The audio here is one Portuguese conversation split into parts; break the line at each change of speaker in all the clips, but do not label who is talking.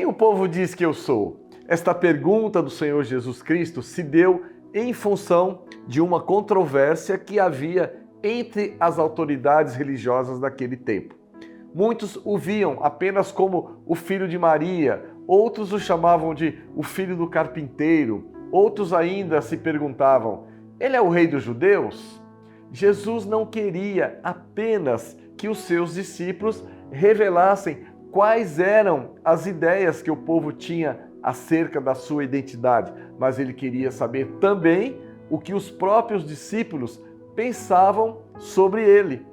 Quem o povo diz que eu sou? Esta pergunta do Senhor Jesus Cristo se deu em função de uma controvérsia que havia entre as autoridades religiosas daquele tempo. Muitos o viam apenas como o filho de Maria, outros o chamavam de o filho do carpinteiro, outros ainda se perguntavam: ele é o rei dos judeus? Jesus não queria apenas que os seus discípulos revelassem quais eram as ideias que o povo tinha acerca da sua identidade, mas ele queria saber também o que os próprios discípulos pensavam sobre ele.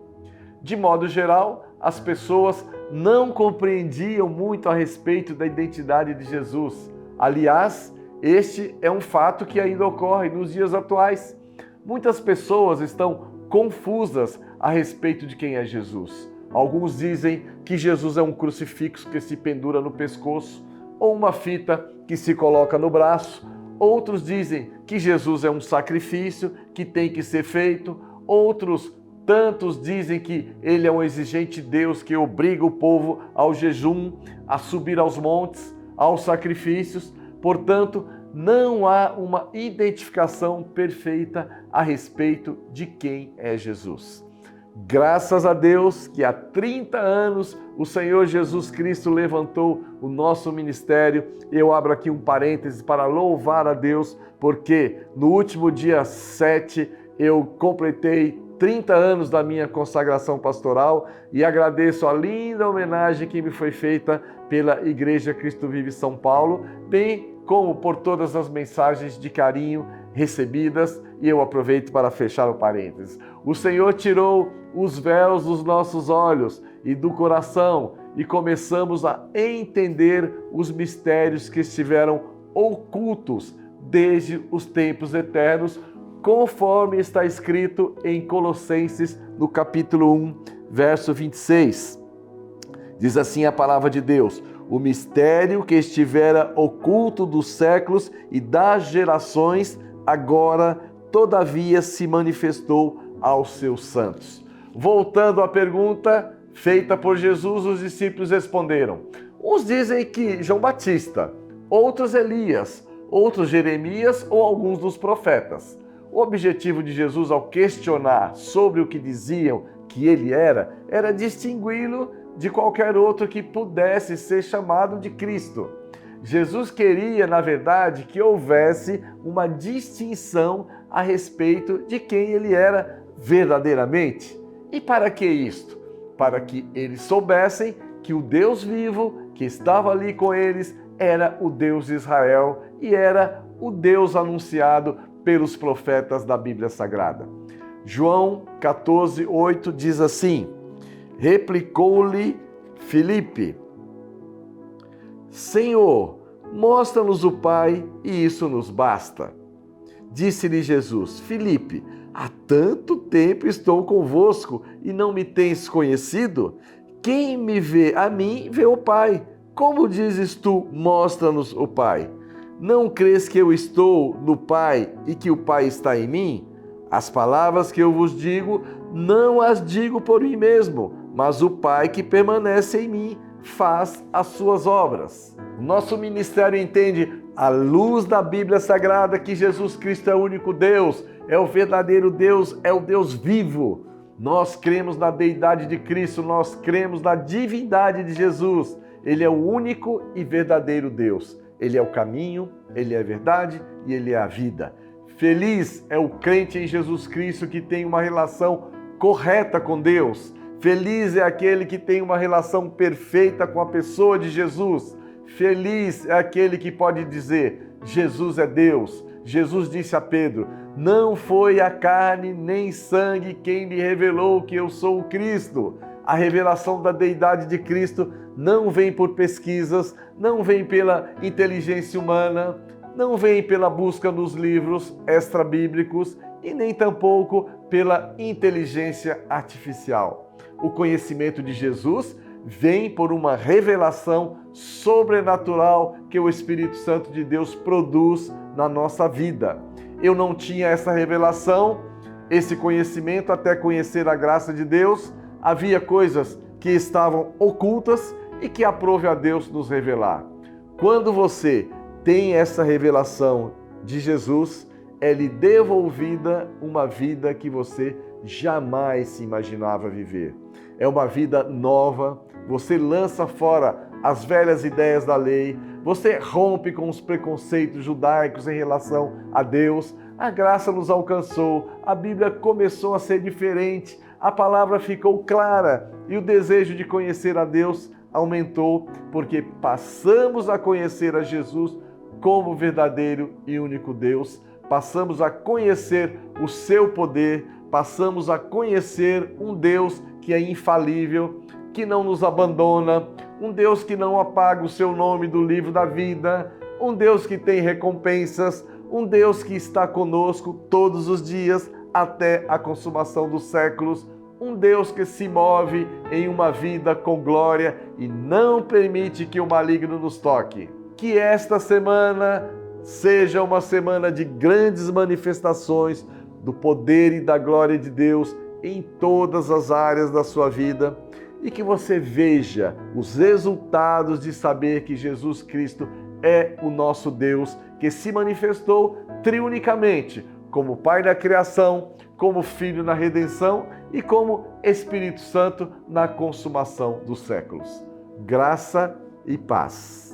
De modo geral, as pessoas não compreendiam muito a respeito da identidade de Jesus. Aliás, este é um fato que ainda ocorre nos dias atuais. Muitas pessoas estão confusas a respeito de quem é Jesus. Alguns dizem que Jesus é um crucifixo que se pendura no pescoço ou uma fita que se coloca no braço. Outros dizem que Jesus é um sacrifício que tem que ser feito. Outros tantos dizem que ele é um exigente Deus que obriga o povo ao jejum, a subir aos montes, aos sacrifícios. Portanto, não há uma identificação perfeita a respeito de quem é Jesus. Graças a Deus que há 30 anos o Senhor Jesus Cristo levantou o nosso ministério. Eu abro aqui um parênteses para louvar a Deus, porque no último dia 7 eu completei 30 anos da minha consagração pastoral e agradeço a linda homenagem que me foi feita pela Igreja Cristo Vive São Paulo, bem como por todas as mensagens de carinho recebidas, e eu aproveito para fechar o parênteses. O Senhor tirou os véus dos nossos olhos e do coração e começamos a entender os mistérios que estiveram ocultos desde os tempos eternos, conforme está escrito em Colossenses, no capítulo 1, verso 26. Diz assim a palavra de Deus: o mistério que estivera oculto dos séculos e das gerações, agora, todavia, se manifestou aos seus santos. Voltando à pergunta feita por Jesus, os discípulos responderam. Uns dizem que João Batista, outros Elias, outros Jeremias ou alguns dos profetas. O objetivo de Jesus ao questionar sobre o que diziam que ele era distingui-lo de qualquer outro que pudesse ser chamado de Cristo. Jesus queria, na verdade, que houvesse uma distinção a respeito de quem ele era verdadeiramente. E para que isto? Para que eles soubessem que o Deus vivo que estava ali com eles era o Deus de Israel e era o Deus anunciado pelos profetas da Bíblia Sagrada. João 14:8 diz assim: replicou-lhe Filipe: Senhor, mostra-nos o Pai e isso nos basta. Disse-lhe Jesus: Filipe, há tanto tempo estou convosco e não me tens conhecido? Quem me vê a mim, vê o Pai. Como dizes tu, mostra-nos o Pai? Não crês que eu estou no Pai e que o Pai está em mim? As palavras que eu vos digo, não as digo por mim mesmo, mas o Pai que permanece em mim faz as suas obras. O nosso ministério entende, à luz da Bíblia Sagrada, que Jesus Cristo é o único Deus, é o verdadeiro Deus, é o Deus vivo. Nós cremos na deidade de Cristo, nós cremos na divindade de Jesus. Ele é o único e verdadeiro Deus. Ele é o caminho, Ele é a verdade e Ele é a vida. Feliz é o crente em Jesus Cristo que tem uma relação correta com Deus. Feliz é aquele que tem uma relação perfeita com a pessoa de Jesus. Feliz é aquele que pode dizer: Jesus é Deus. Jesus disse a Pedro: não foi a carne nem sangue quem lhe revelou que eu sou o Cristo. A revelação da deidade de Cristo não vem por pesquisas, não vem pela inteligência humana, não vem pela busca nos livros extra-bíblicos e nem tampouco pela inteligência artificial. O conhecimento de Jesus vem por uma revelação sobrenatural que o Espírito Santo de Deus produz na nossa vida. Eu não tinha essa revelação, esse conhecimento até conhecer a graça de Deus. Havia coisas que estavam ocultas e que aprove a Deus nos revelar. Quando você tem essa revelação de Jesus, é lhe devolvida uma vida que você jamais se imaginava viver. É uma vida nova, você lança fora as velhas ideias da lei, você rompe com os preconceitos judaicos em relação a Deus, a graça nos alcançou, a Bíblia começou a ser diferente, a palavra ficou clara e o desejo de conhecer a Deus aumentou, porque passamos a conhecer a Jesus como verdadeiro e único Deus, passamos a conhecer o seu poder, passamos a conhecer um Deus que é infalível, que não nos abandona, um Deus que não apaga o seu nome do livro da vida, um Deus que tem recompensas, um Deus que está conosco todos os dias até a consumação dos séculos, um Deus que se move em uma vida com glória e não permite que o maligno nos toque. Que esta semana seja uma semana de grandes manifestações do poder e da glória de Deus em todas as áreas da sua vida e que você veja os resultados de saber que Jesus Cristo é o nosso Deus que se manifestou triunicamente como Pai na criação, como Filho na redenção e como Espírito Santo na consumação dos séculos. Graça e paz.